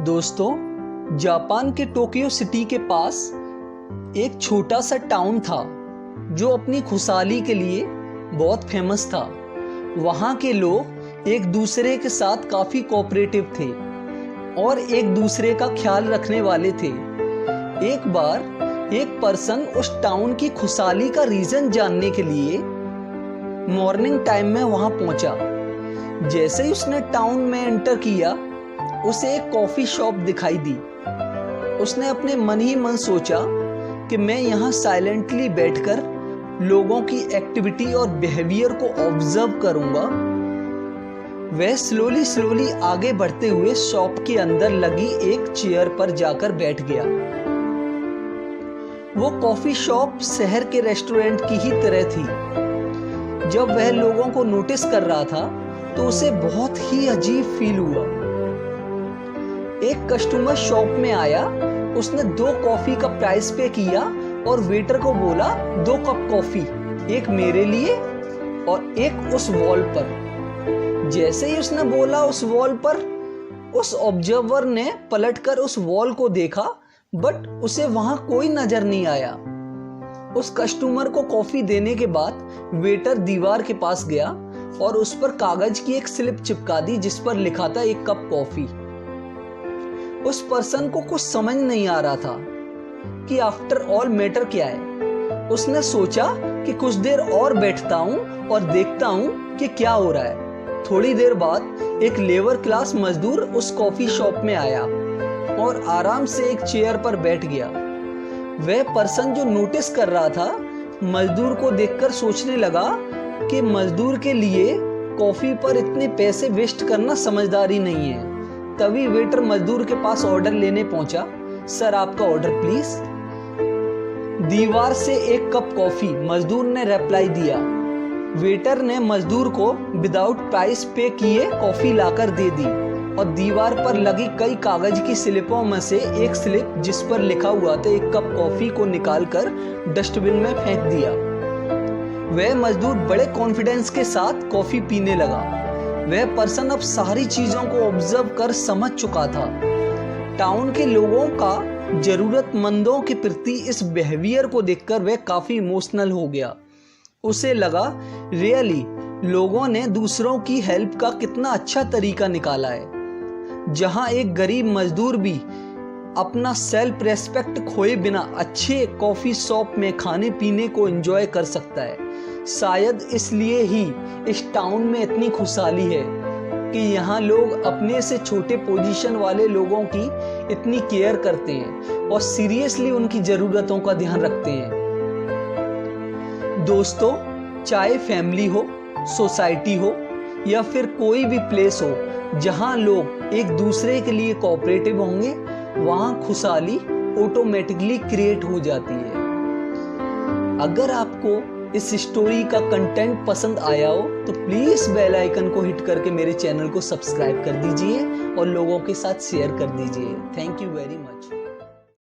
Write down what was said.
दोस्तों, जापान के Tokyo city के पास एक छोटा सा टाउन था जो अपनी खुशहाली के लिए बहुत फेमस था। वहाँ के लोग एक दूसरे के साथ काफ़ी कोऑपरेटिव थे और एक दूसरे का ख्याल रखने वाले थे। एक बार एक पर्सन उस टाउन की खुशहाली का रीज़न जानने के लिए मॉर्निंग टाइम में वहाँ पहुँचा। जैसे ही उसने टाउन में एंटर किया, उसे एक कॉफ़ी शॉप दिखाई दी। उसने अपने मन ही मन सोचा कि मैं यहाँ साइलेंटली बैठकर लोगों की एक्टिविटी और बिहेवियर को ऑब्जर्व करूँगा। वह स्लोली आगे बढ़ते हुए शॉप के अंदर लगी एक चेयर पर जाकर बैठ गया। वो कॉफ़ी शॉप शहर के रेस्टोरेंट की ही तरह थी। जब वह लोगों को नोटिस कर रहा था तो उसे बहुत ही अजीब फील हुआ। एक कस्टमर शॉप में आया, उसने 2 कॉफी का प्राइस पे किया और वेटर को बोला 2 कप कॉफी, एक मेरे लिए और एक उस वॉल पर। जैसे ही उसने बोला उस वॉल पर, उस ऑब्जर्वर ने पलटकर उस वॉल को देखा, बट उसे वहां कोई नजर नहीं आया। उस कस्टमर को कॉफी देने के बाद वेटर दीवार के पास गया और उस पर कागज की एक स्लिप चिपका दी जिस पर लिखा था 1 कप कॉफी। उस पर्सन को कुछ समझ नहीं आ रहा था कि आफ्टर ऑल मैटर क्या है। उसने सोचा कि कुछ देर और बैठता हूं और देखता हूं कि क्या हो रहा है। थोड़ी देर बाद एक लेबर क्लास मजदूर उस कॉफी शॉप में आया और आराम से एक चेयर पर बैठ गया। वह पर्सन जो नोटिस कर रहा था, मजदूर को देखकर सोचने लगा कि मजदूर के लिए कॉफी पर इतने पैसे वेस्ट करना समझदारी नहीं है। तभी वेटर मजदूर के पास ऑर्डर लेने पहुंचा। सर, आपका ऑर्डर प्लीज। दीवार से 1 कप कॉफी, मजदूर ने रिप्लाई दिया। वेटर ने मजदूर को विदाउट प्राइस पे किए कॉफी लाकर दे दी और दीवार पर लगी कई कागज की स्लिपों में से एक स्लिप जिस पर लिखा हुआ था 1 कप कॉफी को निकालकर डस्टबिन में फेंक दिया। वह मजदूर बड़े कॉन्फिडेंस के साथ कॉफी पीने लगा। वह पर्सन अब सारी चीजों को ऑब्जर्व कर समझ चुका था। टाउन के लोगों का जरूरतमंदों के प्रति इस बिहेवियर को देखकर वह काफी इमोशनल हो गया। उसे लगा रियली लोगों ने दूसरों की हेल्प का कितना अच्छा तरीका निकाला है। जहां एक गरीब मजदूर भी अपना सेल्फ रेस्पेक्ट खोए बिना अच्छे कॉफी शॉप में खाने पीने को एंजॉय कर सकता है। शायद इसलिए ही इस टाउन में इतनी खुशहाली है कि यहाँ लोग अपने से छोटे पोजीशन वाले लोगों की इतनी केयर करते हैं और सीरियसली उनकी ज़रूरतों का ध्यान रखते हैं। दोस्तों, चाहे फैमिली हो, सोसाइटी हो या फिर कोई भी प्लेस हो जहाँ लोग एक दूसरे के लिए कोऑपरेटिव होंगे, वहाँ खुशहाली ऑटोमेटिकली क्रिएट हो जाती है। अगर आपको इस स्टोरी का कंटेंट पसंद आया हो तो प्लीज़ बेल आइकन को हिट करके मेरे चैनल को सब्सक्राइब कर दीजिए और लोगों के साथ शेयर कर दीजिए। Thank you very much.